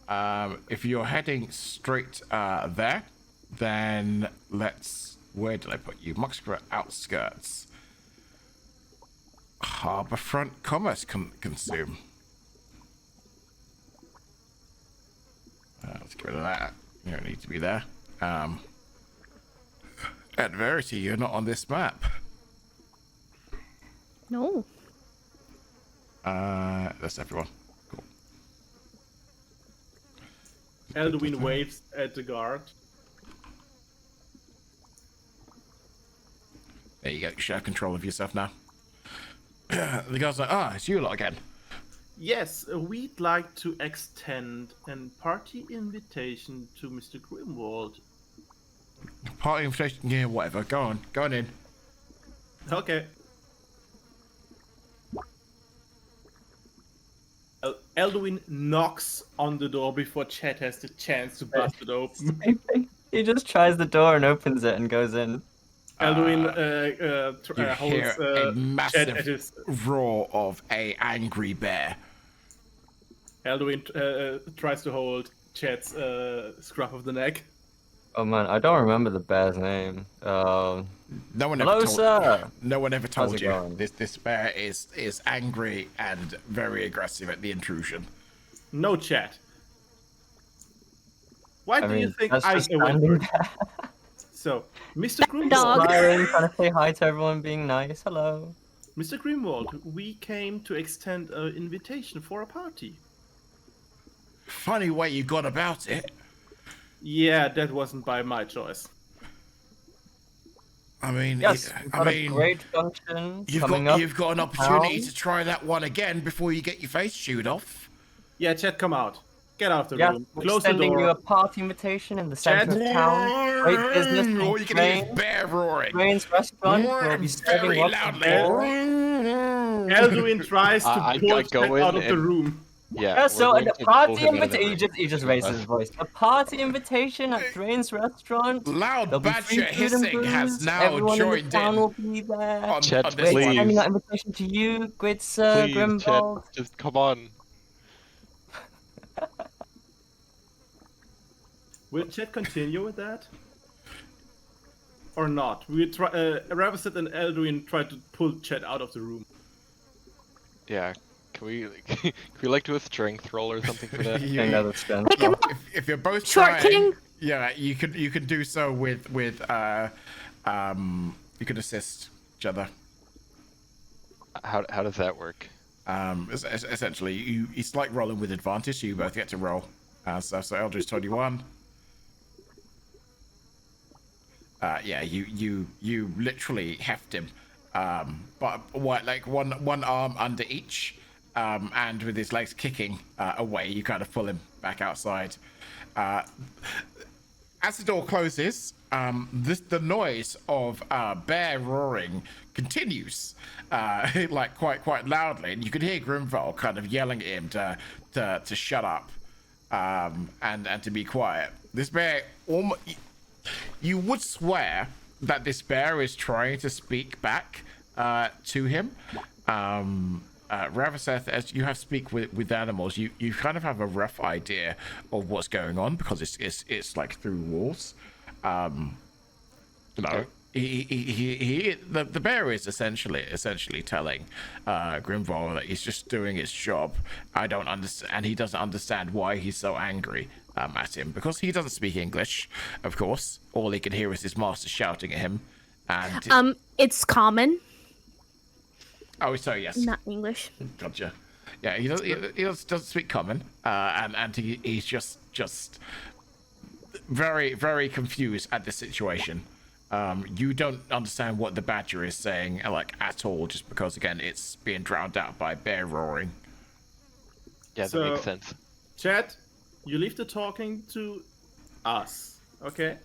If you're heading straight there, then where did I put you? Mucksborough outskirts. Harbourfront commerce consume. Let's get rid of that. You don't need to be there. At Verity, you're not on this map. No. That's everyone. Cool. Elduin waves at the guard. There you go. You should have control of yourself now. The guy's like, it's you lot again. Yes, we'd like to extend a party invitation to Mr. Grimwald. Party invitation? Yeah, whatever. Go on in. Okay. Elduin knocks on the door before Chet has the chance to bust it open. He just tries the door and opens it and goes in. Elduin You hear holds a Chet massive at his... roar of a angry bear. Elduin tries to hold Chet's scruff of the neck. Oh man, I don't remember the bear's name. No one Hello, ever sir. No one ever told How's it you. going? This bear is angry and very aggressive at the intrusion. No, Chet. Why do you think that's I just went standing first? there, So, Mr. Grimwald, Dog. smiling, trying to say hi to everyone, being nice. Hello. Mr. Grimwald, we came to extend an invitation for a party. Funny way you got about it. Yeah, that wasn't by my choice. I mean, Yes, we've got a great function coming up. you've got an opportunity now. to try that one again before you get your face chewed off. Yeah, Chet, come out. Get out of the Yeah, room. we're Close the sending door. you a party invitation in the center of town. Great business in All you can hear is Train. bear roaring. Train's restaurant will be serving Very lots of loudly. beer. Elduin tries to I pull go Chet in out of the and- room. Yeah. Yeah, so we're a going to party pull him out of the invitation. room. He just raises his voice. A party invitation at Thrain's restaurant. Loud There'll be free badger food and hissing has booze. now Everyone in the joined town in will be there. on Chet, this We're please. extending that invitation to you, great sir, Please, Chet, Grimbold. just come on. Will Chet continue with that? Or not? We try. Raviset and Elduin try to pull Chet out of the room. Yeah. Can we do a strength roll or something for that? You- I know that's done. Pick him up. if you're both Short trying, king. yeah, you can do so with you can assist each other. How does that work? Essentially, it's like rolling with advantage. So you both get to roll. So Eldridge 21. Yeah, you literally heft him, but like one arm under each, and with his legs kicking away, you kind of pull him back outside. As the door closes, the noise of bear roaring continues, like quite loudly, and you can hear Grimval kind of yelling at him to shut up, and to be quiet. This bear almost. You would swear that this bear is trying to speak back to him. Ravaseth, as you have speak with animals, you kind of have a rough idea of what's going on because it's like through walls. The bear is essentially telling Grimval that he's just doing his job. I don't understand, and he doesn't understand why he's so angry at him because he doesn't speak English, of course. All he can hear is his master shouting at him, and It's common, oh, so yes, not English. gotcha. Yeah, he doesn't speak common, and he's just very, very confused at the situation. You don't understand what the badger is saying, like, at all, just because, again, it's being drowned out by bear roaring. Yeah, that makes sense. Chet, you leave the talking to us, okay?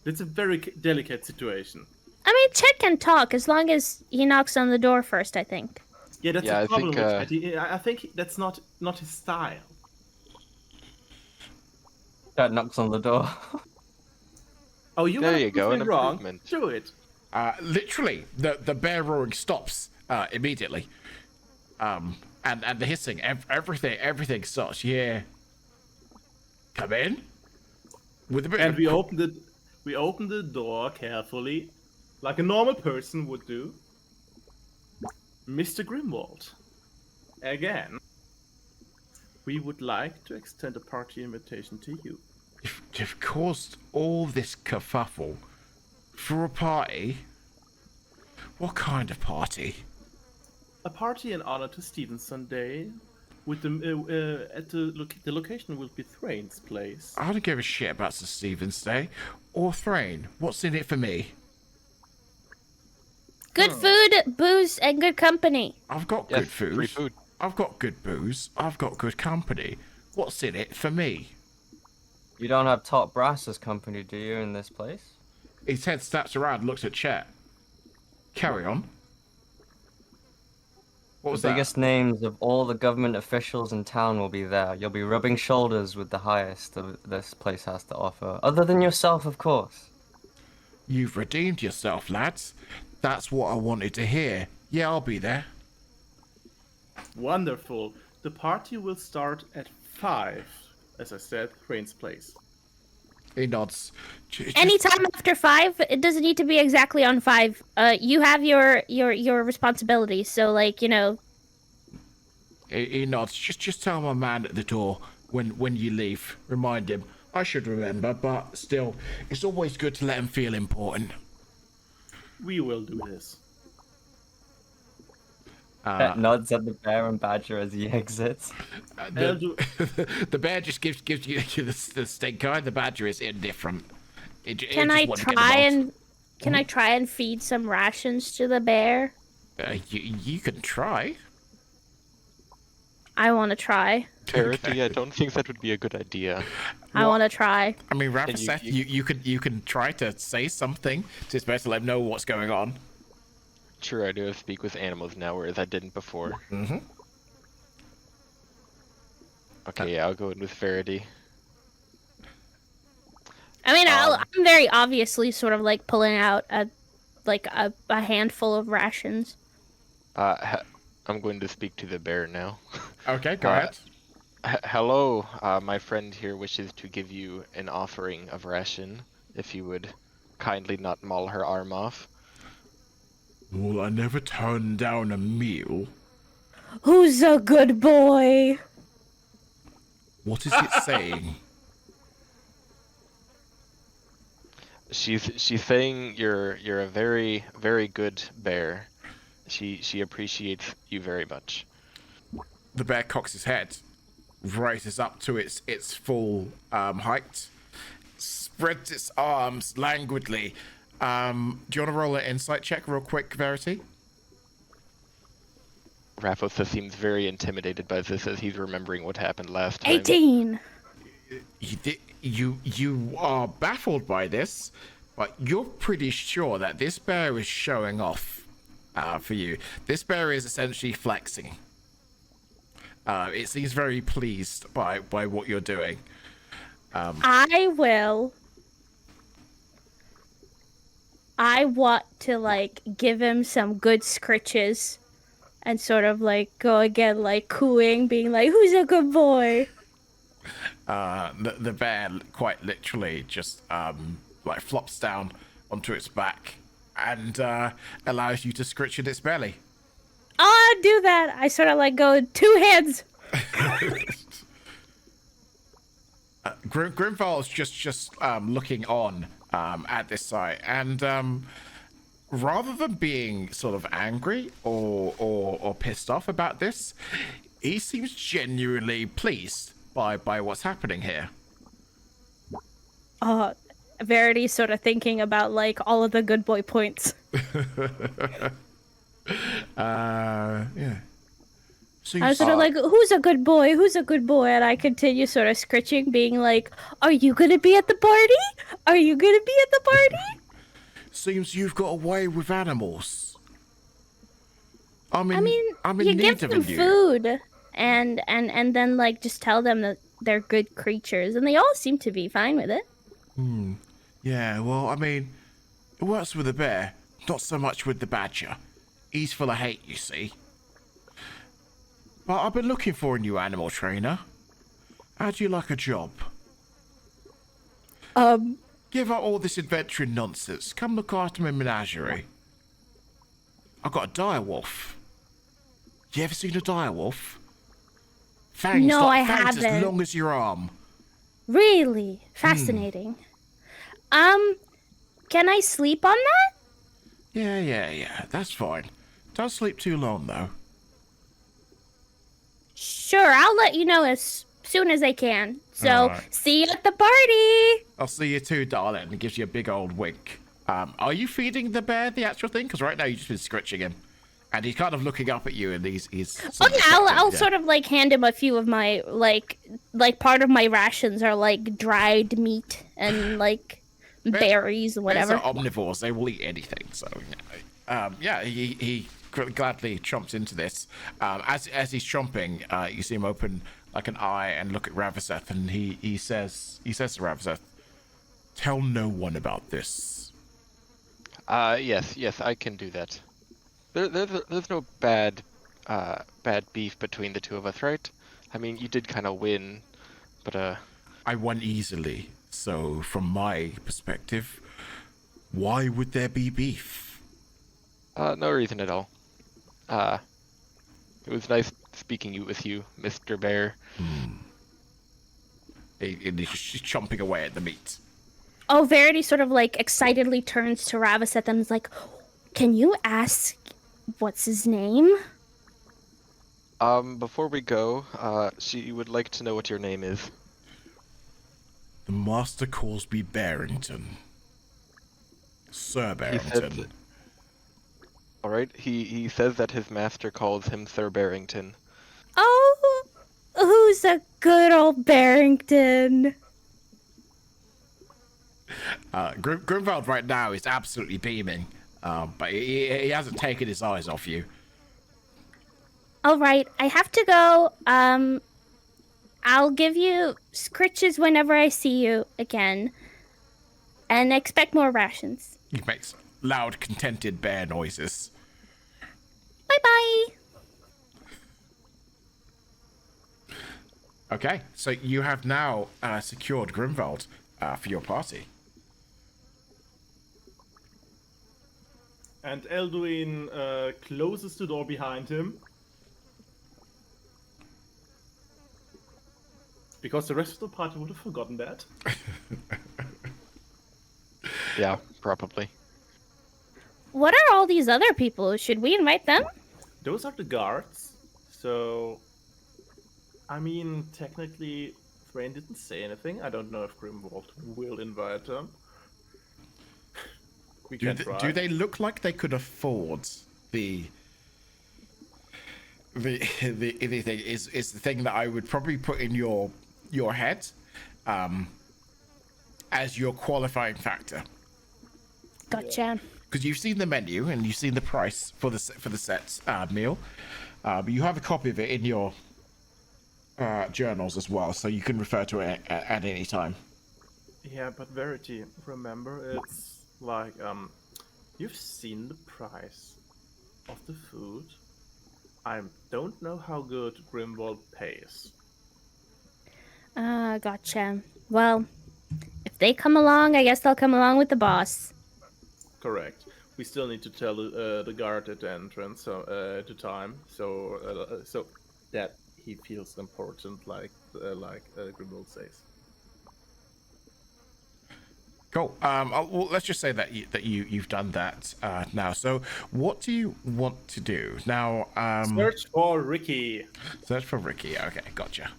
It's a very delicate situation. I mean, Chet can talk as long as he knocks on the door first, I think. Yeah, that's Yeah, a I problem think, with Chet. I think that's not his style. That knocks on the door. Oh, you There want you to go, prove an me wrong? improvement. Do it. Literally, the bear roaring stops immediately, and the hissing, everything starts. Yeah, come in. With a bit And of we open the door carefully, like a normal person would do. Mr. Grimwald, again, we would like to extend a party invitation to you. You've caused all this kerfuffle for a party. What kind of party? A party in honor to Stevenson Day. With the location will be Thrain's place. I don't give a shit about St. Stephen's Day or Thrain. What's in it for me? Good food, booze, and good company. I've got Yes, good food. free food. I've got good booze. I've got good company. What's in it for me? You don't have top brass as company, do you, in this place? His head snaps around and looks at Chet. Carry on. What was The that? biggest names of all the government officials in town will be there. You'll be rubbing shoulders with the highest this place has to offer. Other than yourself, of course. You've redeemed yourself, lads. That's what I wanted to hear. Yeah, I'll be there. Wonderful. The party will start at 5, as I said, Thrain's place. He nods. Anytime after 5, it doesn't need to be exactly on 5. You have your responsibilities, so like, you know. He nods. Just tell my man at the door when you leave. Remind him. I should remember, but still, it's always good to let him feel important. We will do this. Pet nods at the bear and badger as he exits. The bear just gives you the stink eye. The badger is indifferent. Can I try and feed some rations to the bear? You can try. I want to try. Verity, I don't think that would be a good idea. I want to try. I mean, Raphael, you can try to say something to his bear to let him know what's going on. Sure, I do speak with animals now, whereas I didn't before. Mm-hmm. Okay, yeah, I'll go in with Verity. I mean, I'm very obviously sort of like pulling out a handful of rations. I'm going to speak to the bear now. Okay, go ahead. Hello, my friend here wishes to give you an offering of ration, if you would kindly not maul her arm off. Well, I never turned down a meal. Who's a good boy? What is it saying? She's saying you're a very, very good bear. She appreciates you very much. The bear cocks his head, raises up to its full height, spreads its arms languidly. Do you want to roll an insight check real quick, Verity? Raphos seems very intimidated by this as he's remembering what happened last time. 18. You are baffled by this, but you're pretty sure that this bear is showing off for you. This bear is essentially flexing. It seems very pleased by what you're doing. I want to like give him some good scritches and sort of like go again like cooing, being like, who's a good boy? The bear quite literally just like flops down onto its back and allows you to scritch at its belly. Oh, do that. I sort of like go 2 hands. Grimval's just looking on at this sight, and rather than being sort of angry or pissed off about this, he seems genuinely pleased by what's happening here. Verity's sort of thinking about like all of the good boy points. Yeah. So I was sort of like, who's a good boy? Who's a good boy? And I continue sort of scritching, being like, are you going to be at the party? Are you going to be at the party? Seems you've got away with animals. I'm in you need give of them you. food and then like just tell them that they're good creatures, and they all seem to be fine with it. Yeah, well, I mean, it works with the bear, not so much with the badger. He's full of hate, you see. But I've been looking for a new animal trainer. How'd you like a job? Give up all this adventuring nonsense. Come look after my menagerie. I got a direwolf. You ever seen a direwolf? Fangs, No, I fangs as haven't. long as your arm. Really fascinating. Can I sleep on that? Yeah. That's fine. Don't sleep too long, though. Sure, I'll let you know as soon as I can. So, Alright. see you at the party. I'll see you too, darling. And gives you a big old wink. Are you feeding the bear the actual thing? Because right now you've just been scratching him. And he's kind of looking up at you, and he's Oh yeah, I'll sort of like hand him a few of my like part of my rations are like dried meat and like berries and whatever. Bears are omnivores. They will eat anything. So, he gladly chomps into this. As he's chomping, you see him open like an eye and look at Ravaseth, and he says to Ravaseth, "Tell no one about this." Yes, I can do that. There's no bad beef between the two of us, right? I mean, you did kind of win, but I won easily. So, from my perspective, why would there be beef? no reason at all. It was nice speaking with you, Mr. Bear. And he's just chomping away at the meat. Oh, Verity sort of like excitedly turns to Ravaseth and is like, "Can you ask what's his name?" Before we go, she would like to know what your name is. The master calls me Barrington. Sir He Barrington. said, all right. He says that his master calls him Sir Barrington. Oh, who's a good old Barrington? Grimvald right now is absolutely beaming, but he hasn't taken his eyes off you. All right, I have to go. I'll give you scritches whenever I see you again, and expect more rations. He makes loud, contented bear noises. Bye bye. Okay, so you have now secured Grimvald for your party. And Elduin closes the door behind him. Because the rest of the party would have forgotten that. Yeah, probably. What are all these other people? Should we invite them? Those are the guards. So, I mean, technically, Thrain didn't say anything. I don't know if Grimwald will invite them. We can try. Do they look like they could afford the thing? Is the thing that I would probably put in your head as your qualifying factor. Gotcha. Because you've seen the menu and you've seen the price for the set meal, but you have a copy of it in your journals as well, so you can refer to it at any time. Yeah, but Verity, remember, it's like, you've seen the price of the food. I don't know how good Grimwald pays. Gotcha. Well, if they come along, I guess they'll come along with the boss. Correct. We still need to tell the guard at the entrance to time, so that he feels important, like Grimwald says. Cool. Well, let's just say that you've done that now. So, what do you want to do now? Search for Ricky. Search for Ricky. Okay, gotcha.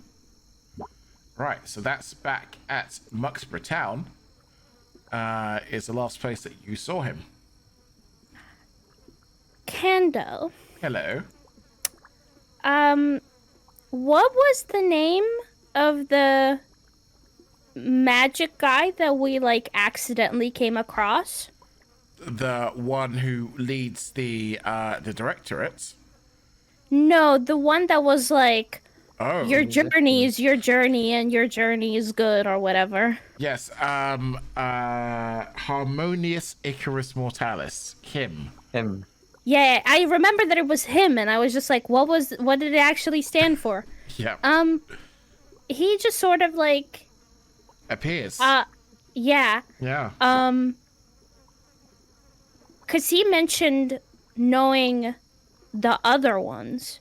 Right. So that's back at Mucksborough Town. Is the last place that you saw him. Kando. Hello. What was the name of the magic guy that we like accidentally came across? The one who leads the directorate. No, the one that was like, Oh. your journey is your journey and your journey is good or whatever. Yes. Harmonious Icarus Mortalis. Him. Yeah, I remember that it was him, and I was just like, what did it actually stand for? Yeah. He just sort of like Appears. Yeah. Yeah. Because he mentioned knowing the other ones,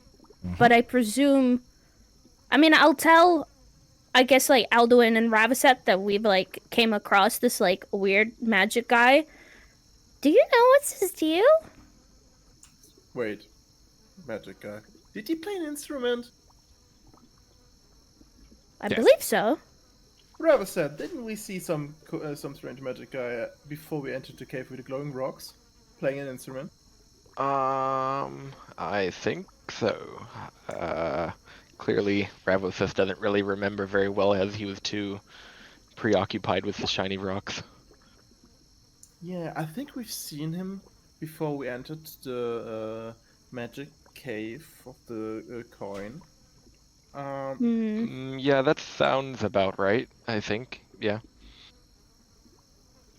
but I presume. I mean, I'll tell. I guess like Alduin and Ravaseth that we've like came across this like weird magic guy. Do you know what's his deal? Wait, magic guy. Did he play an instrument? I Yes. believe so. Rather said, didn't we see some strange magic guy before we entered the cave with the glowing rocks, playing an instrument? I think so. Clearly, Ravosith doesn't really remember very well as he was too preoccupied with the shiny rocks. Yeah, I think we've seen him before we entered the magic cave of the coin. Yeah, that sounds about right, I think. Yeah.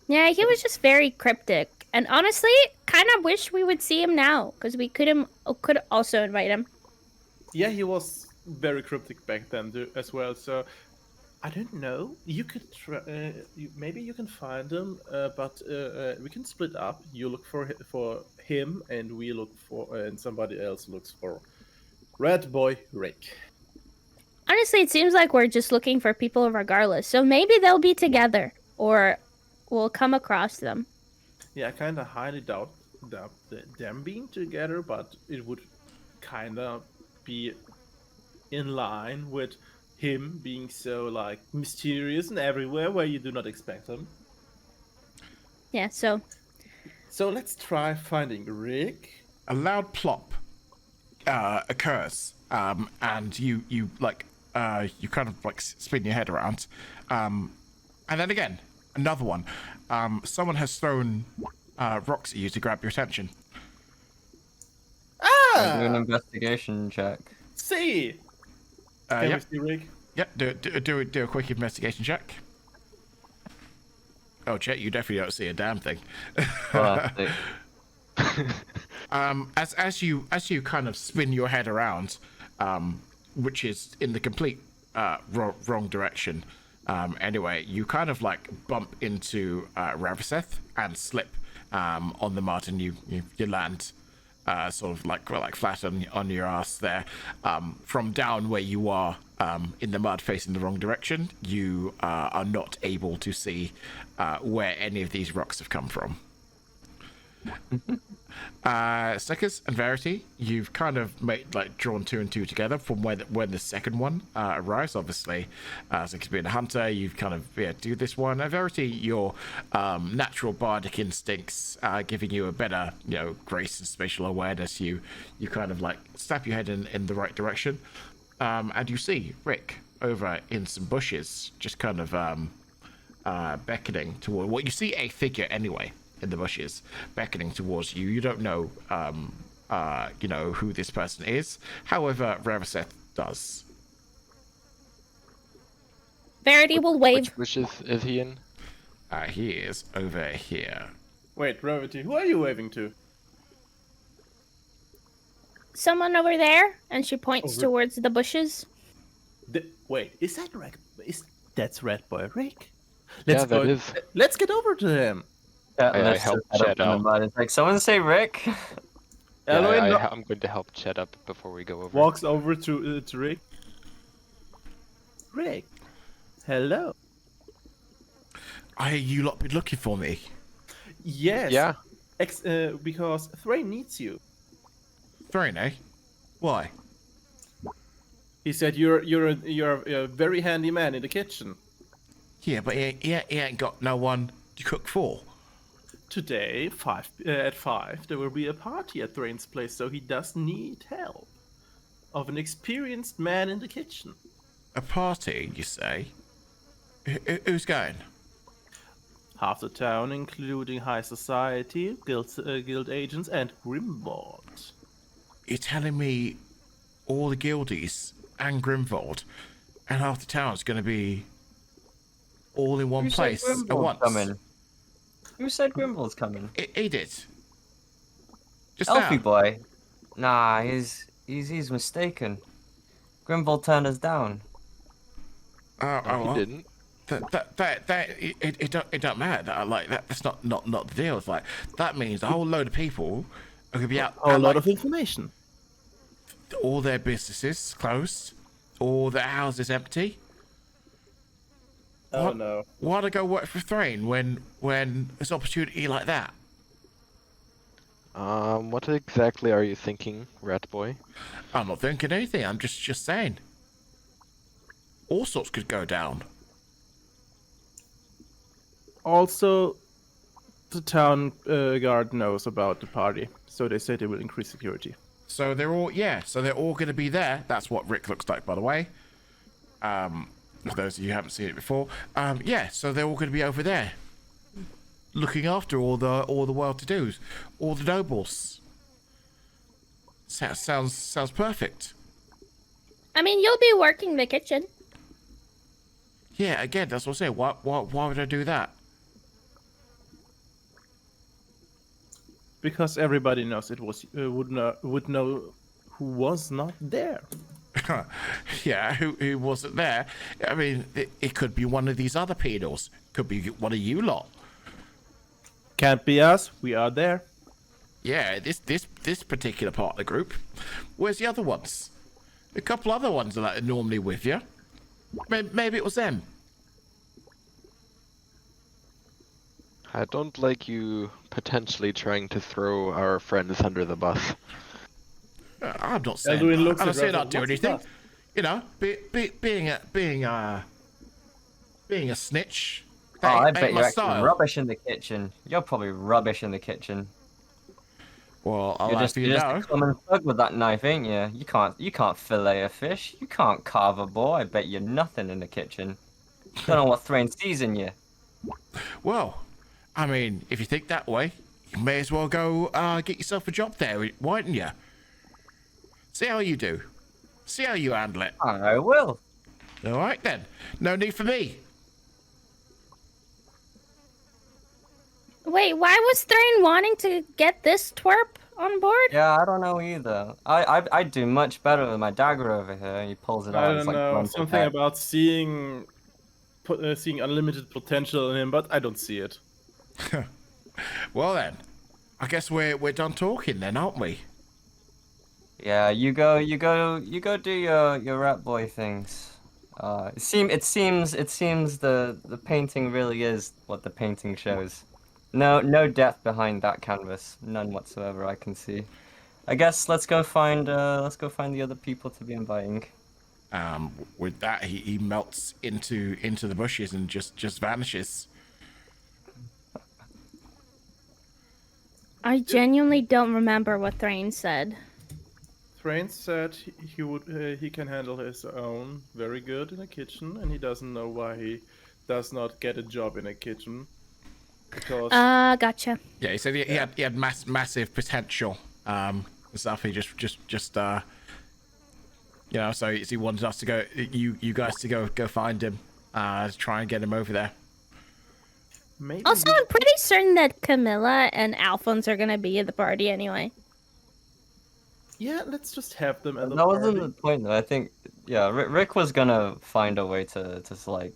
Yeah, he was just very cryptic. And honestly, kind of wish we would see him now, because we could also invite him. Yeah, he was very cryptic back then as well. So I don't know. You could try. Maybe you can find him, but we can split up. You look for him, and we look for, and somebody else looks for Red Boy Rick. Honestly, it seems like we're just looking for people regardless. So maybe they'll be together, or we'll come across them. Yeah, I kind of highly doubt them being together, but it would kind of be in line with him being so like mysterious and everywhere where you do not expect him. Yeah, so So let's try finding Rick. A loud plop occurs, and you kind of like spin your head around, and then again another one. Someone has thrown rocks at you to grab your attention. Do an investigation check. See, can Yep. we see Rick? Yep. Do a quick investigation check. Oh, Chet, you definitely don't see a damn thing. Well, As you kind of spin your head around, which is in the complete wrong direction. Anyway, you kind of like bump into Ravaseth and slip on the mud, and you land sort of like flat on your ass there. From down where you are in the mud facing the wrong direction, you are not able to see where any of these rocks have come from. Stickers and Verity, you've kind of drawn two and two together from when the second one arrives. Obviously, Stickers being a hunter, you've kind of do this one. Verity, your natural bardic instincts giving you a better grace and spatial awareness. You kind of like snap your head in the right direction, and you see Rick over in some bushes, just kind of beckoning toward what you see a figure anyway. In the bushes, beckoning towards you. You don't know, who this person is. However, Ravaseth does. Verity will wave. Which is he in? He is over here. Wait, Rarity, who are you waving to? Someone over there, and she points Over- towards the bushes. Wait, is that Rick? That's Red Boy Rick? Yeah, that is. Let's get over to him. let's help just head Chet up in the out. mud. It's like, someone say Rick. Yeah, Eloy I'm going to help Chet up before we go over. walks over to Rick. Rick, hello. You lot been looking for me? Yes. Yeah. Because Thrain needs you. Thrain, eh? Why? He said you're a very handy man in the kitchen. Yeah, but he ain't got no one to cook for. Today, at 5, there will be a party at Thrain's place, so he does need help of an experienced man in the kitchen. A party, you say? Who's going? Half the town, including high society, guild agents, and Grimwald. You're telling me all the guildies and Grimwald and half the town's going to be all in one Who said place at Grimwald's once? coming? Who said Grimwald's coming? He did. Just Elfie now. boy. Nah, he's mistaken. Grimwald turned us down. Oh, No, he well. didn't. it don't matter. That's not the deal. It's like that means a whole load of people are gonna be out. A lot of information. All their businesses closed, all their houses empty. Oh no. Why to go work for Thrain when there's opportunity like that? What exactly are you thinking, Rat Boy? I'm not thinking anything. I'm just saying. All sorts could go down. Also, the town guard knows about the party, so they say they will increase security. So they're all going to be there. That's what Rick looks like, by the way. For those of you who haven't seen it before, so they're all going to be over there, looking after all the well-to-dos, all the nobles. Sounds perfect. I mean, you'll be working the kitchen. Yeah, again, that's what I'm saying. Why would I do that? Because everybody knows it was would know who was not there. Yeah, who wasn't there? I mean, it could be one of these other pedals. Could be one of you lot. Can't be us. We are there. Yeah, this particular part of the group. Where's the other ones? A couple other ones that are normally with you. Maybe it was them. I don't like you potentially trying to throw our friends under the bus. I'm not saying. Elduin looks I'm at not saying Russell. I'd do What's anything. that? You know, being a snitch. Oh, I ain't bet my you're actually style. rubbish in the kitchen. You're probably rubbish in the kitchen. Well, I'll You're have just, you you're just know. a common thug with that knife, ain't you? You can't fillet a fish. You can't carve a boar. I bet you're nothing in the kitchen. Don't know what Thrain sees in you. Well, I mean, if you think that way, you may as well go get yourself a job there, mightn't you? See how you do. See how you handle it. I will. All right then. No need for me. Wait, why was Thrain wanting to get this twerp on board? Yeah, I don't know either. I do much better with my dagger over here. He pulls it I out. don't It's like know. grunting Something heck. about seeing unlimited potential in him, but I don't see it. Well then, I guess we're done talking then, aren't we? Yeah, you go do your rat boy things. It seems the painting really is what the painting shows. No depth behind that canvas, none whatsoever I can see. I guess let's go find the other people to be inviting. With that, he melts into the bushes and just vanishes. I genuinely don't remember what Thrain said. Thrain said he can handle his own very good in a kitchen, and he doesn't know why he does not get a job in a kitchen. Because Gotcha. Yeah, he said he had massive potential. And stuff. He just so he wanted us to go, you guys to go find him, to try and get him over there. maybe Also, I'm pretty certain that Camilla and Alphonse are gonna be at the party anyway. yeah, let's just have them at the That party. wasn't the point though. I think Rick was gonna find a way to like,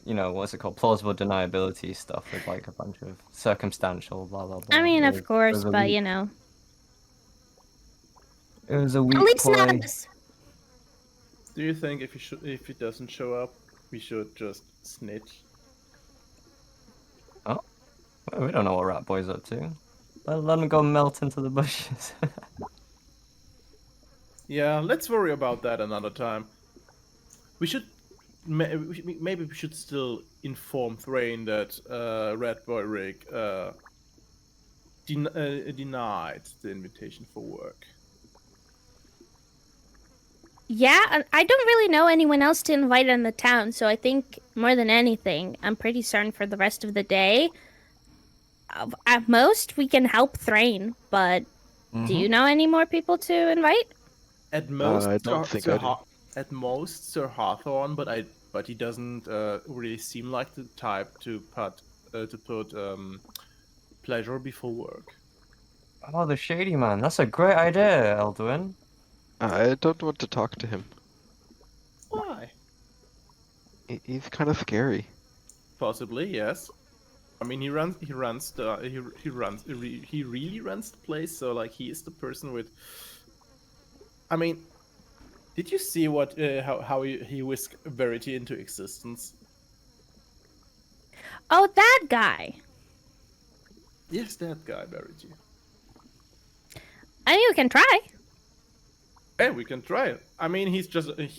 what's it called, plausible deniability stuff with like a bunch of circumstantial blah blah blah. I mean, It of course, was a but weak- you know. It was a weak At least play. none of us. Do you think if he doesn't show up, we should just snitch? Well, we don't know what Rat Boy's up to. Let him go melt into the bushes. Yeah, let's worry about that another time. We should maybe we should still inform Thrain that Red Boy Rick denied the invitation for work. Yeah, I don't really know anyone else to invite in the town, so I think more than anything, I'm pretty certain for the rest of the day, at most, we can help Thrain, but do you know any more people to invite? At most, I don't think I do. At most, Sir Hawthorne, but he doesn't really seem like the type to put pleasure before work. Oh, the shady man. That's a great idea, Elduin. I don't want to talk to him. Why? He's kind of scary. Possibly, yes. I mean, he really runs the place. So like, he is the person with. I mean, did you see what how he whisked Verity into existence? Oh, that guy. Yes, that guy, Verity. I mean, we can try. Hey, we can try it. I mean, he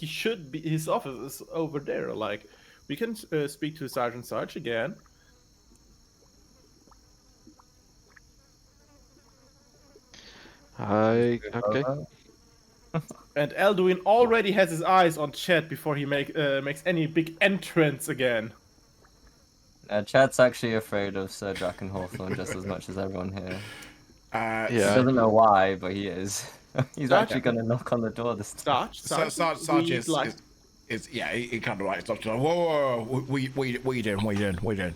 should be. His office is over there. Like, we can speak to Sergeant Sarge again. Okay. And Elduin already has his eyes on Chet before he makes any big entrance again. Chad's actually afraid of Sir Draken Hawthorne just as much as everyone here. He Yeah. doesn't know why, but he is. He's Sarge- actually going to knock on the door this time. Sarge is yeah, he kind of like stops. Like, whoa, what you doing?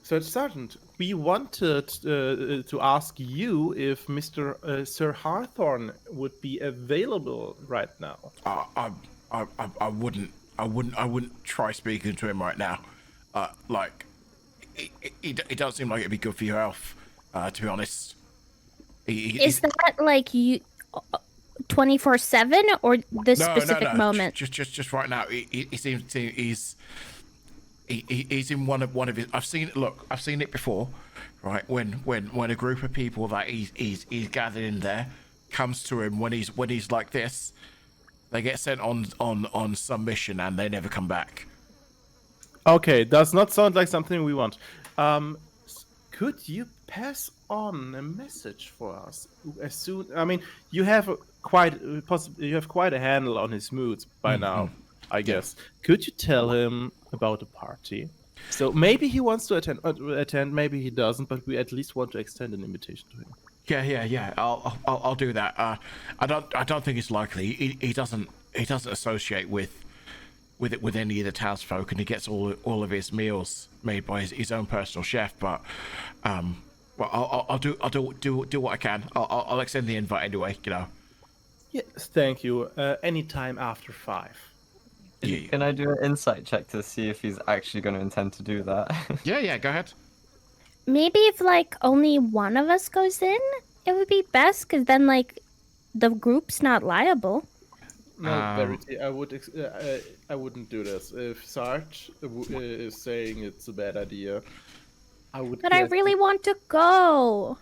So, Sergeant, we wanted to ask you if Mr. Sir Hawthorne would be available right now. I wouldn't try speaking to him right now. Like, it doesn't seem like it'd be good for your health. To be honest. Is that like you 24/7 or this specific moment? Just right now. He seems to he's in one of his. I've seen it before, right? When a group of people that he's gathered in there comes to him when he's like this, they get sent on some mission and they never come back. Okay, does not sound like something we want. Could you pass on a message for us as soon? I mean, you have quite a handle on his moods by now, I guess. Could you tell him about the party? So maybe he wants to attend, maybe he doesn't, but we at least want to extend an invitation to him. Yeah. I'll do that. I don't think it's likely. He doesn't associate with any of the townsfolk, and he gets all of his meals made by his own personal chef. But well, I'll do what I can. I'll extend the invite anyway. You know. Yes, thank you. Anytime after 5. Yeah. Can I do an insight check to see if he's actually going to intend to do that? Yeah. Go ahead. Maybe if like only one of us goes in, it would be best because then like the group's not liable. No, Verity, I wouldn't do this. If Sarge is saying it's a bad idea, I would. But I really want to go.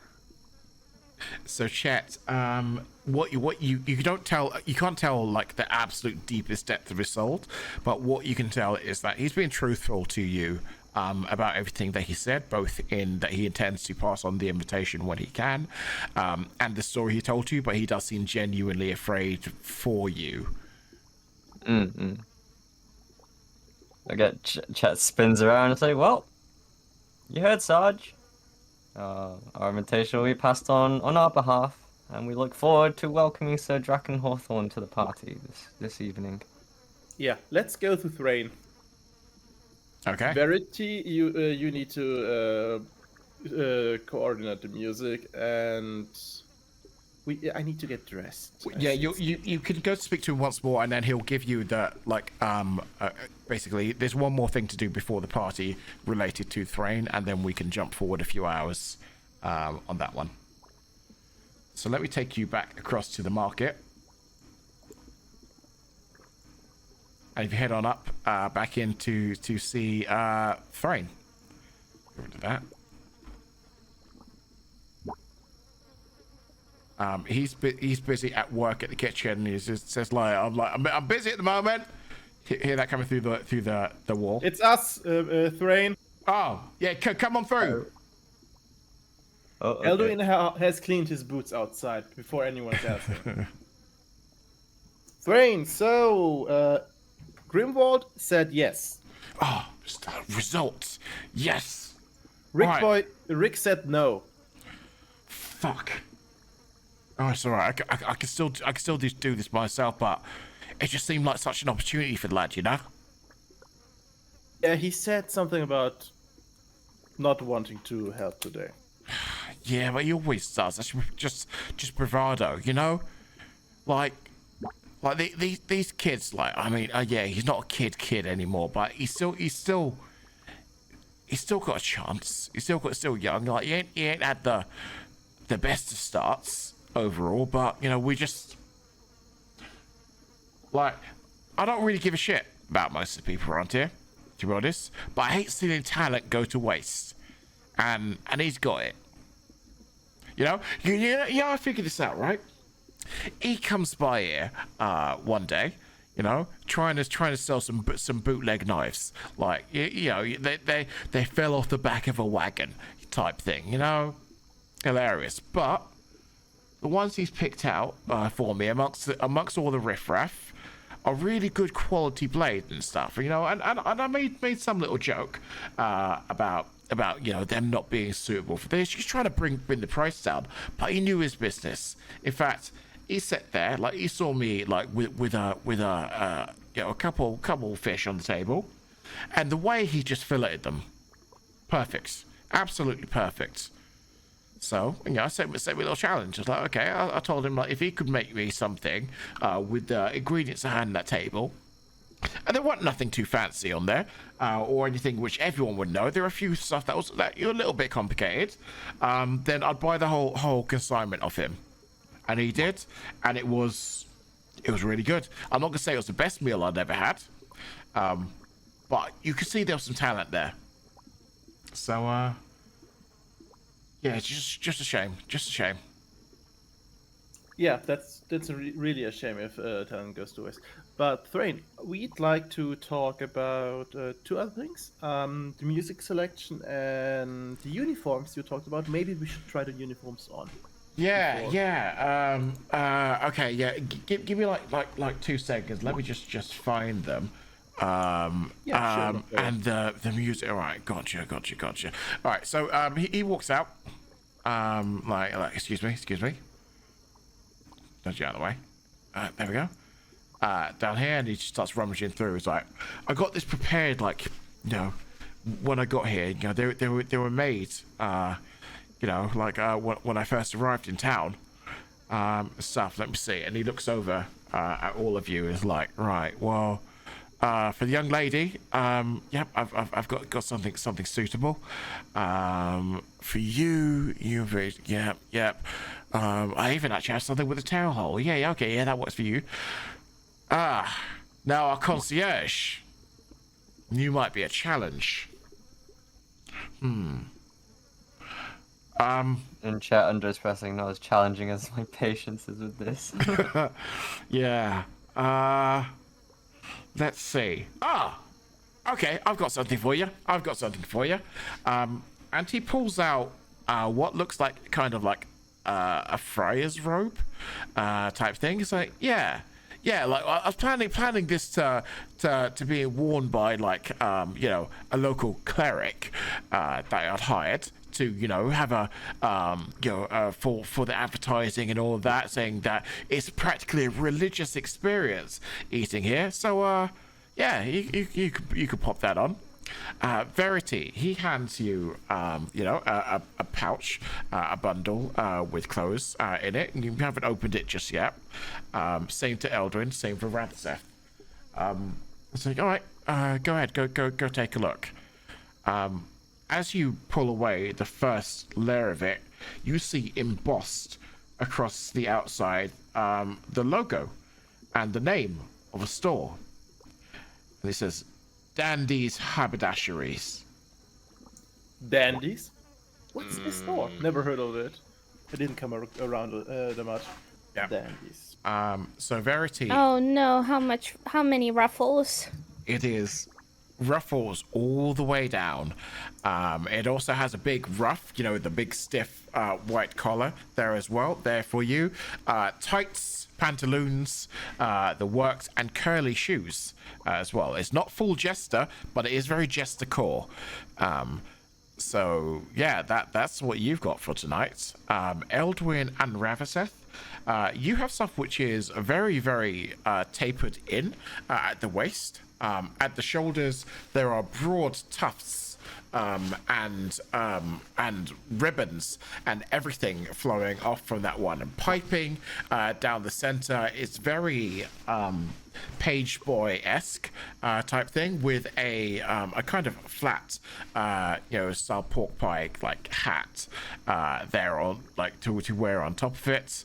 So Chet, what you don't tell, you can't tell like the absolute deepest depth of his soul, but what you can tell is that he's been truthful to you about everything that he said, both in that he intends to pass on the invitation when he can, and the story he told you, but he does seem genuinely afraid for you. I get Chet spins around and say, "Well, you heard, Sarge. Our invitation will be passed on our behalf, and we look forward to welcoming Sir Draken Hawthorne to the party this evening." Yeah, let's go to Thrain. Okay. Verity, you need to coordinate the music, and I need to get dressed. Yeah, you can go speak to him once more, and then he'll give you the basically there's one more thing to do before the party related to Thrain, and then we can jump forward a few hours on that one. So let me take you back across to the market, and if you head on up back in to see Thrain. Go into that. He's busy at work at the kitchen. He just says I'm busy at the moment. Hear that coming through the wall. It's us, Thrain. Oh yeah, come on through. Oh, okay. Elduin has cleaned his boots outside before anyone else. Thrain, so Grimwald said yes. Oh, results. Yes. Rick said no. Fuck. Oh, it's alright. I can still do this myself, but it just seemed like such an opportunity for the lad, you know? Yeah, he said something about not wanting to help today. Yeah, but he always does. That's just bravado, you know? Like, Like these kids, like I mean, yeah, he's not a kid anymore, but he's still got a chance. He's still young. Like he ain't had the best of starts overall, but you know, we just like I don't really give a shit about most of the people around here, to be honest. But I hate seeing talent go to waste, and he's got it. You know, I figured this out, right? He comes by here one day, you know, trying to sell some bootleg knives. Like you know, they fell off the back of a wagon type thing. You know, hilarious. But the ones he's picked out for me amongst all the riffraff are really good quality blades and stuff. You know, and I made some little joke about you know them not being suitable for this. He's trying to bring the price down, but he knew his business. In fact, he sat there like he saw me like with a you know a couple fish on the table, and the way he just filleted them, perfect, absolutely perfect. So you know, I set me a little challenge. I was like, okay, I told him like if he could make me something with the ingredients I had on that table. And there wasn't nothing too fancy on there, or anything which everyone would know. There were a few stuff that you're a little bit complicated. Then I'd buy the whole consignment off him, and he did, and it was really good. I'm not gonna say it was the best meal I'd ever had, but you could see there was some talent there. So yeah, it's just a shame, Yeah, that's really a shame if talent goes to waste. But Thrain, we'd like to talk about two other things: the music selection and the uniforms you talked about. Maybe we should try the uniforms on. Yeah, before. yeah. Okay, yeah. Give me like 2 seconds. Let me just find them. Yeah, sure. And the music. All right, gotcha. All right, so he walks out. Like excuse me. Don't you out of the way. There we go. Down here, and he just starts rummaging through. He's like, I got this prepared, like, you know, when I got here. You know, they were made, you know, like when I first arrived in town. Stuff. Let me see. And he looks over at all of you. And is like, right, well, for the young lady, yep, I've got something suitable. For you, yep. I even actually have something with a tail hole. Yeah, okay, yeah, that works for you. Now our concierge. You might be a challenge. In chat, Andre's pressing not as challenging as my patience is with this. Yeah. Let's see. Okay, I've got something for you. And he pulls out what looks like kind of like a friar's robe type thing. It's like, yeah, like I was planning this to be worn by like you know, a local cleric that I'd hired to, you know, have a you know, for the advertising and all of that, saying that it's practically a religious experience eating here. So yeah, you could pop that on. Verity, he hands you, you know, a pouch, a bundle with clothes in it, and you haven't opened it just yet. Same to Eldrin, same for Ranthseth. It's like, all right, go ahead, go take a look. As you pull away the first layer of it, you see embossed across the outside the logo and the name of a store. And it says, Dandy's Haberdasheries. Dandies? What's this store? Never heard of it. I didn't come around that much. Yeah. Dandies. So Verity. Oh no, how many ruffles? It is ruffles all the way down. It also has a big ruff, you know, the big stiff white collar there as well, there for you. Tights, pantaloons, the works, and curly shoes as well. It's not full jester, but it is very jester core. So yeah, that's what you've got for tonight. Eldwin and Ravaseth, you have stuff which is very, very tapered in at the waist. At the shoulders, there are broad tufts and ribbons and everything flowing off from that one, and piping down the center. It's very page boy-esque type thing, with a kind of flat style pork pie like hat there on, like, to wear on top of it.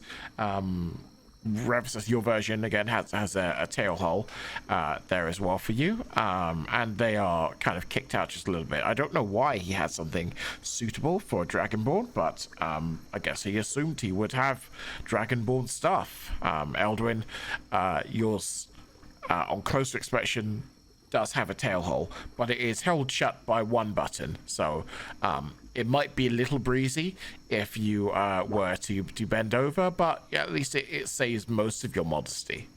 Your version again has a tail hole there as well for you, and they are kind of kicked out just a little bit. I don't know why he had something suitable for a Dragonborn, but I guess he assumed he would have Dragonborn stuff. Eldwin, yours on closer inspection does have a tail hole, but it is held shut by one button, so it might be a little breezy if you were to bend over, but at least it saves most of your modesty.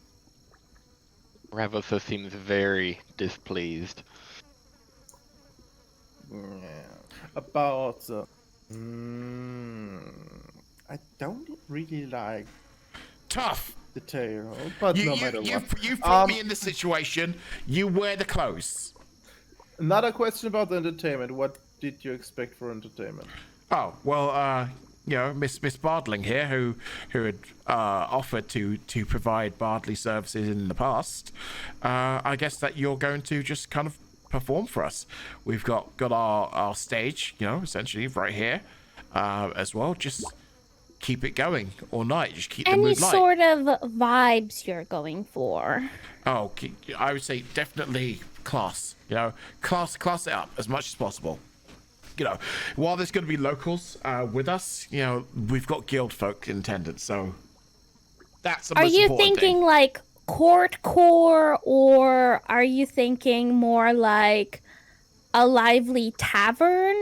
Ravotha seems very displeased. About I don't really like Tough. the tail, but no matter what. You've put me in this situation. You wear the clothes. Another question about the entertainment. What did you expect for entertainment? Oh, well, Miss Bardling here, who had offered to provide Bardley services in the past. I guess that you're going to just kind of perform for us. We've got our stage, essentially right here, as well. Just keep it going all night. Just keep the mood light. Any sort of vibes you're going for? Oh, I would say definitely class. Class it up as much as possible. While there's going to be locals with us, we've got guild folk in attendance, so that's the most important thing. Are you thinking like court core, or are No. you thinking more like a lively tavern?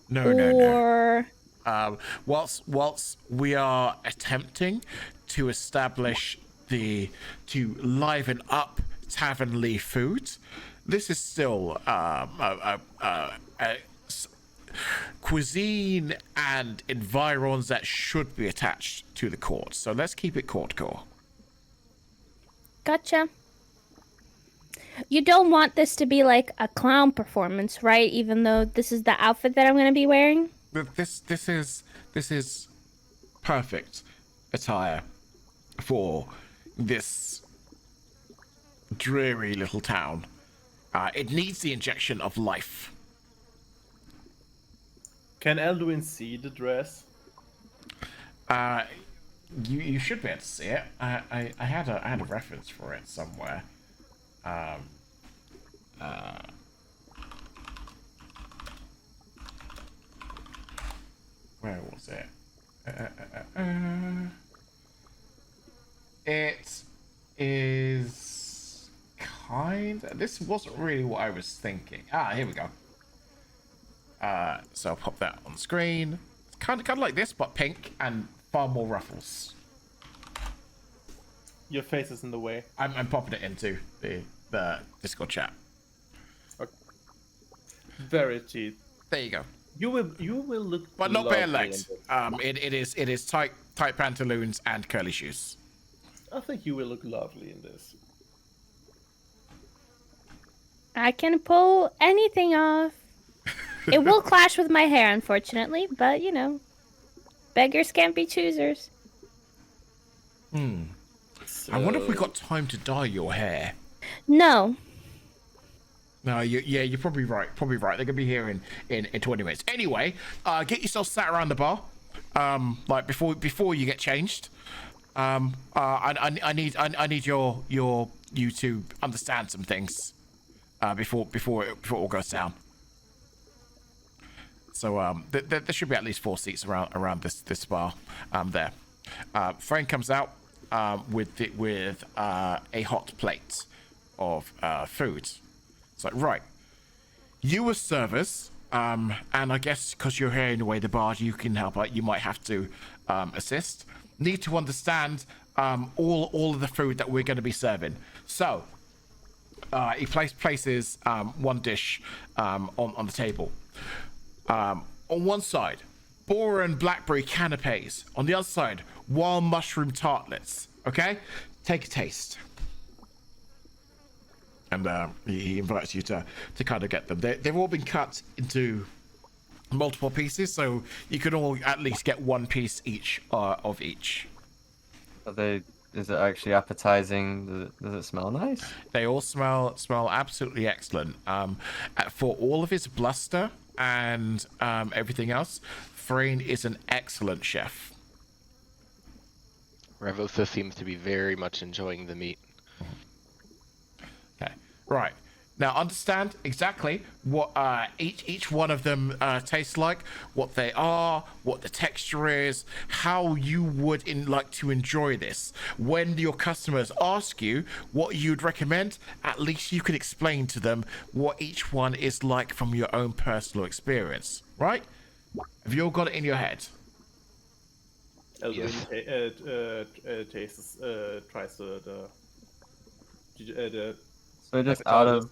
No. Whilst we are attempting to establish to liven up tavernly food, this is still cuisine and environs that should be attached to the court. So let's keep it court core. Gotcha. You don't want this to be like a clown performance, right? Even though this is the outfit that I'm going to be wearing? This is perfect attire for this dreary little town. It needs the injection of life. Can Elduin see the dress? You should be able to see it. I had a reference for it somewhere. Where was it? It is this wasn't really what I was thinking. Here we go. So I'll pop that on screen. It's kind of like this, but pink and far more ruffles. Your face is in the way. I'm popping it into the Discord chat. Okay. Very cheap. There you go. You will look, but not bare lovely legs. It is tight pantaloons and curly shoes. I think you will look lovely in this. I can pull anything off. It will clash with my hair, unfortunately, but beggars can't be choosers. I wonder if we got time to dye your hair. No. No, you're probably right. They're gonna be here in 20 minutes. Anyway, get yourself sat around the bar, like before you get changed. I need you to understand some things before it all goes down. So there should be at least 4 seats around this bar there. Frank comes out with a hot plate of food. It's like, right, you as servers, and I guess because you're here anyway, the bar, you can help out. You might have to assist. Need to understand all of the food that we're going to be serving. So he places one dish on the table. On one side, boar and blackberry canapes. On the other side, wild mushroom tartlets. Okay, take a taste. And he invites you to kind of get them. They've all been cut into multiple pieces, so you can all at least get one piece each of each. Are they? Is it actually appetizing? Does it smell nice? They all smell absolutely excellent. For all of his bluster and everything else, Thrain is an excellent chef. Revotha seems to be very much enjoying the meat. Okay, right. Now understand exactly what each one of them tastes like, what they are, what the texture is, how you would like to enjoy this. When your customers ask you what you'd recommend, at least you can explain to them what each one is like from your own personal experience, right? Have you all got it in your head? Yes. Tastes tries the So just out of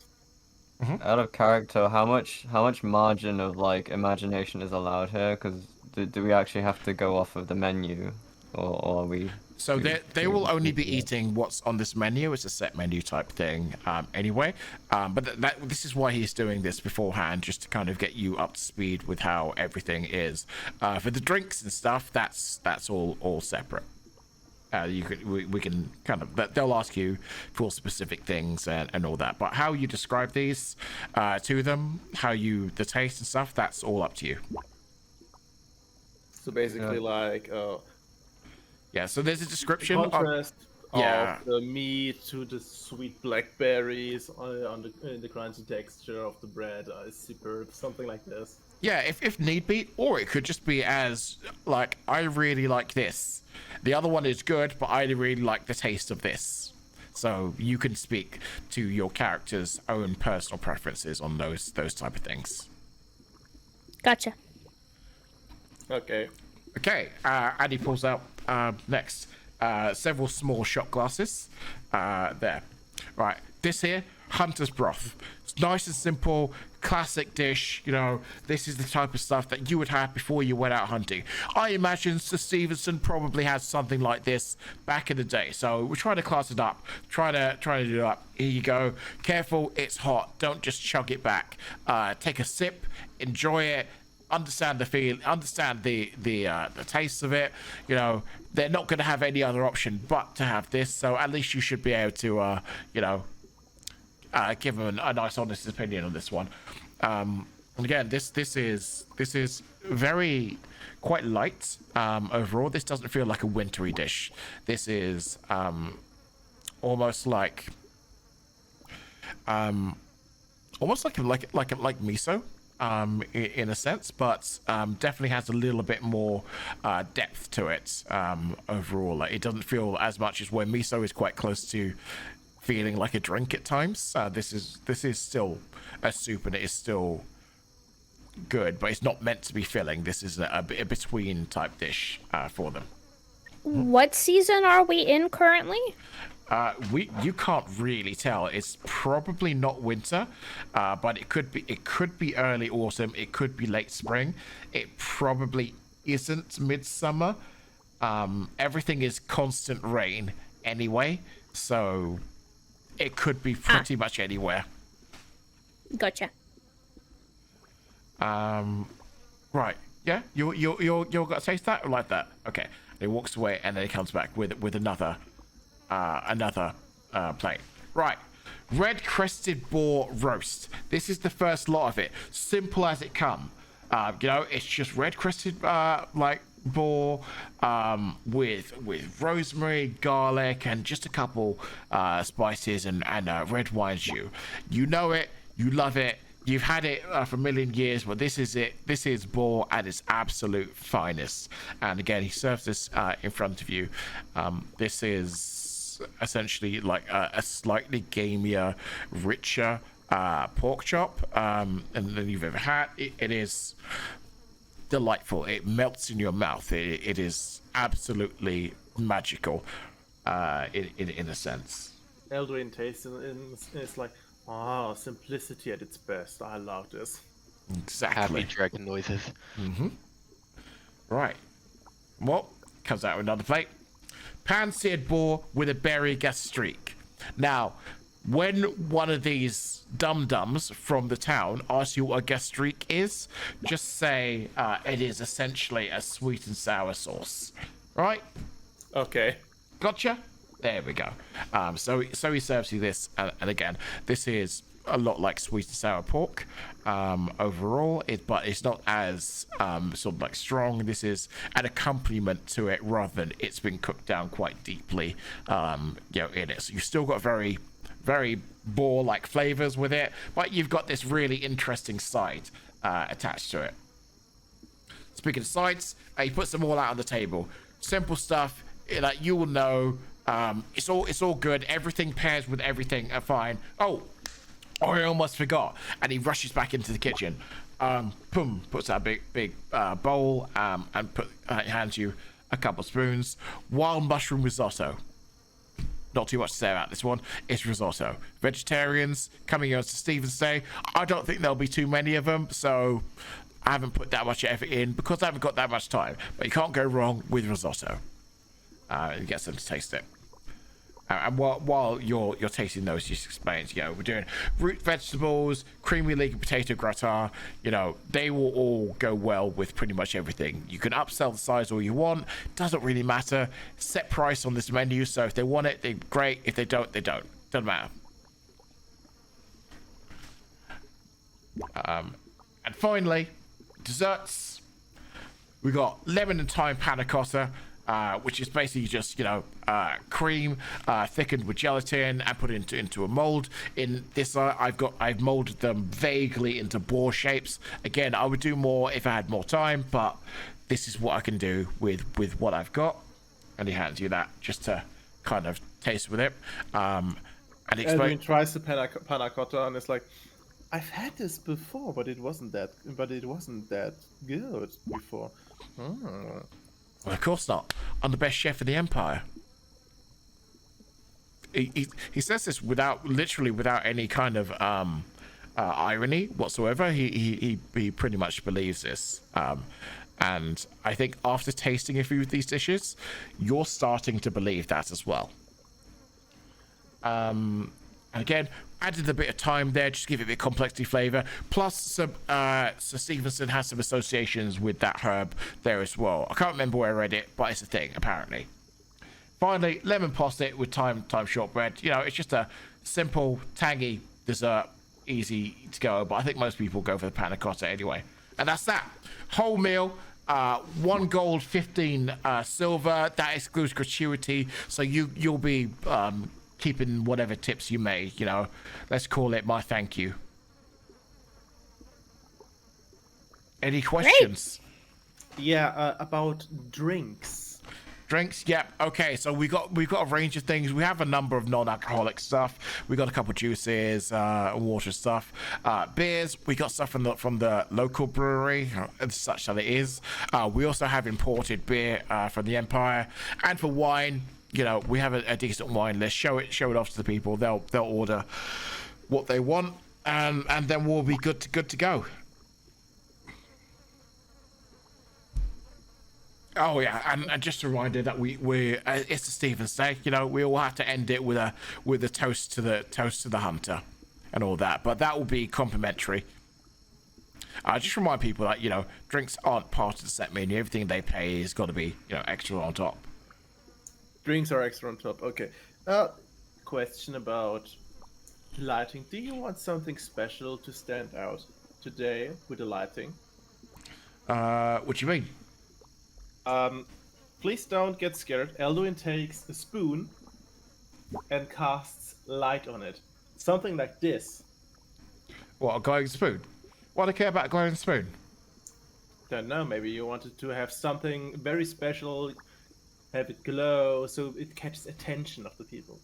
character, how much margin of like imagination is allowed here? Because do we actually have to go off of the menu, or are we? So they will only be eating what's on this menu. It's a set menu type thing anyway. But this is why he's doing this beforehand, just to kind of get you up to speed with how everything is. For the drinks and stuff, that's all separate. We can kind of, they'll ask you for specific things and all that. But how you describe these to them, the taste and stuff, that's all up to you. So basically, Yeah, so there's a description contrast yeah. of the meat to the sweet blackberries in the crunchy texture of the bread is superb, something like this. Yeah, if need be, or it could just be as like, I really like this. The other one is good, but I really like the taste of this. So you can speak to your character's own personal preferences on those type of things. Gotcha. Okay. Okay, Addy pulls out next several small shot glasses. There. Right, this here, hunter's broth. It's nice and simple, classic dish. You know, this is the type of stuff that you would have before you went out hunting. I imagine Sir Stevenson probably has something like this back in the day. So we're trying to class it up, try to do it up. Here you go. Careful, it's hot. Don't just chug it back. Take a sip, enjoy it. Understand the feel, understand the taste of it. You know, they're not going to have any other option but to have this. So at least you should be able to, give them a nice, honest opinion on this one. And again, this is very quite light overall. This doesn't feel like a wintry dish. This is almost like miso. In a sense, but definitely has a little bit more depth to it overall. Like, it doesn't feel as much as where miso is quite close to feeling like a drink at times. This is still a soup, and it is still good, but it's not meant to be filling. This is a between type dish for them. What season are we in currently? You can't really tell. It's probably not winter, but it could be early autumn. It could be late spring. It probably isn't midsummer. Everything is constant rain anyway, so it could be pretty much anywhere. Gotcha. Right. Yeah. You're gonna taste that or like that? Okay. He walks away and then he comes back with another plate. Right. Red crested boar roast. This is the first lot of it. Simple as it come. It's just red crested boar with rosemary, garlic, and just a couple spices and red wine jus. You know it. You love it. You've had it for a million years, but this is it. This is boar at its absolute finest. And again, he serves this in front of you. This is essentially like a slightly gamier, richer pork chop than you've ever had. It is delightful. It melts in your mouth. It is absolutely magical in a sense. Eldrin tastes and it's like, oh, simplicity at its best. I love this. Exactly. Happy dragon noises. Right. Well, comes out with another plate. Pan-seared boar with a berry gas streak. Now, when one of these dum-dums from the town asks you what a gastrique is, just say it is essentially a sweet and sour sauce. Right? Okay. Gotcha. There we go. So he serves you this, and again, this is a lot like sweet and sour pork overall, but it's not as sort of like strong. This is an accompaniment to it rather than it's been cooked down quite deeply, in it. So you've still got very, very boar-like flavors with it, but you've got this really interesting side attached to it. Speaking of sides, he puts them all out on the table. Simple stuff that you will know. It's all good. Everything pairs with everything. Fine. Oh, I almost forgot. And he rushes back into the kitchen. Puts out a big bowl and hands you a couple spoons. Wild mushroom risotto. Not too much to say about this one. It's risotto. Vegetarians coming on to Stephen's Day. I don't think there'll be too many of them, so I haven't put that much effort in because I haven't got that much time. But you can't go wrong with risotto. And get them to taste it. And while you're tasting those, just explains, we're doing root vegetables, creamy leek potato gratin. They will all go well with pretty much everything. You can upsell the size all you want. Doesn't really matter. Set price on this menu, so if they want it, they're great. If they don't, they don't. Doesn't matter. And finally, desserts. We got lemon and thyme panna cotta. Which is basically just cream thickened with gelatin and put into a mold. In this, I've molded them vaguely into boar shapes. Again, I would do more if I had more time, but this is what I can do with what I've got. And he hands you that just to kind of taste with it. And he Edwin tries the panna cotta and it's like, I've had this before, but it wasn't that good before. Well, of course not. I'm the best chef in the empire. He says this without any kind of irony whatsoever. He pretty much believes this. And I think after tasting a few of these dishes, you're starting to believe that as well. And again, added a bit of time there, just give it a bit of complexity flavor. Plus, Sir Stevenson has some associations with that herb there as well. I can't remember where I read it, but it's a thing, apparently. Finally, lemon posset with thyme shortbread. It's just a simple, tangy dessert, easy to go. But I think most people go for the panna cotta anyway. And that's that. Whole meal. 1 gold, 15 silver. That excludes gratuity. So you'll be keeping whatever tips you may, let's call it my thank you. Any questions? Great. Yeah, about drinks. Drinks, yep. Okay, so we've got a range of things. We have a number of non-alcoholic stuff. We got a couple juices, water stuff, beers. We got stuff from the local brewery, such that it is. We also have imported beer from the Empire, and for wine, we have a decent wine list. Show it off to the people. They'll order what they want, and then we'll be good to go. Oh yeah, and just a reminder that we're it's the Stephen's Day. We all have to end it with a toast to the hunter, and all that. But that will be complimentary. Just remind people that drinks aren't part of the set menu. Everything they pay has got to be extra on top. Drinks are extra on top. Okay. Question about lighting. Do you want something special to stand out today with the lighting? What do you mean? Please don't get scared. Elduin takes a spoon and casts light on it. Something like this. What, a glowing spoon? Why do I care about a glowing spoon? Don't know. Maybe you wanted to have something very special. Have it glow so it catches attention of the people.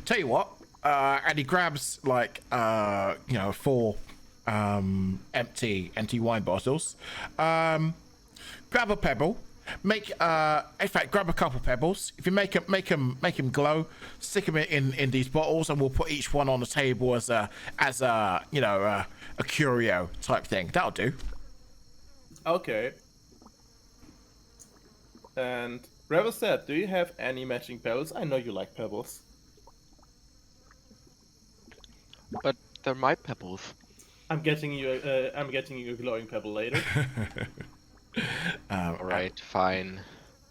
Tell you what, and he grabs 4 empty wine bottles. Grab a pebble. In fact, grab a couple pebbles. If you make them glow, stick them in these bottles, and we'll put each one on the table as a curio type thing. That'll do. Okay. And Rebel said, do you have any matching pebbles? I know you like pebbles. But they're my pebbles. I'm getting you a glowing pebble later. Alright, fine.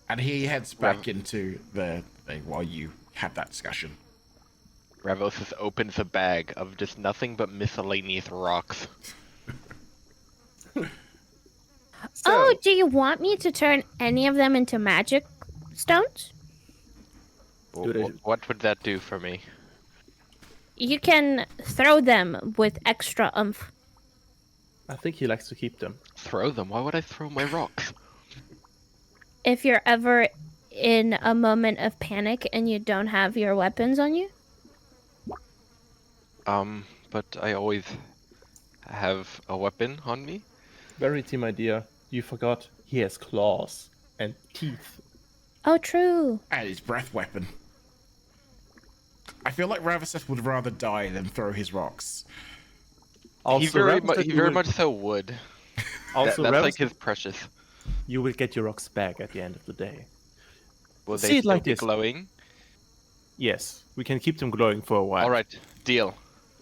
And he heads back into the thing while you have that discussion. Ravosis opens a bag of just nothing but miscellaneous rocks. Oh, do you want me to turn any of them into magic stones? What would that do for me? You can throw them with extra oomph. I think he likes to keep them. Throw them? Why would I throw my rocks? If you're ever in a moment of panic and you don't have your weapons on you. But I always have a weapon on me. Verity, my dear, you forgot he has claws and teeth. Oh, true. And his breath weapon. I feel like Ravaseth would rather die than throw his rocks. Also, he very Ravaseth, much so would. Also, That's like Ravaseth, his precious. you will get your rocks back at the end of the day. Will See they it still like be this. glowing? Yes, we can keep them glowing for a while. Alright, deal.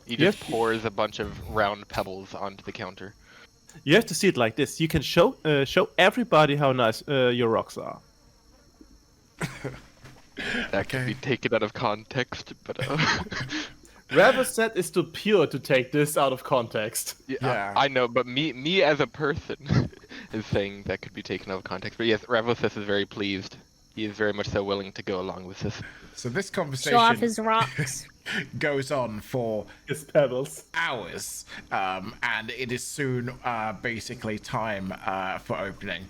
He Yep. just pours a bunch of round pebbles onto the counter. You have to see it like this. You can show everybody how nice your rocks are. That could be taken out of context, but Ravaseth is too pure to take this out of context. Yeah. I know, but me as a person is saying that could be taken out of context. But yes, Ravoseth is very pleased. He is very much so willing to go along with this. So this Show off conversation his rocks. goes on for His pebbles. hours, and it is soon basically time for opening.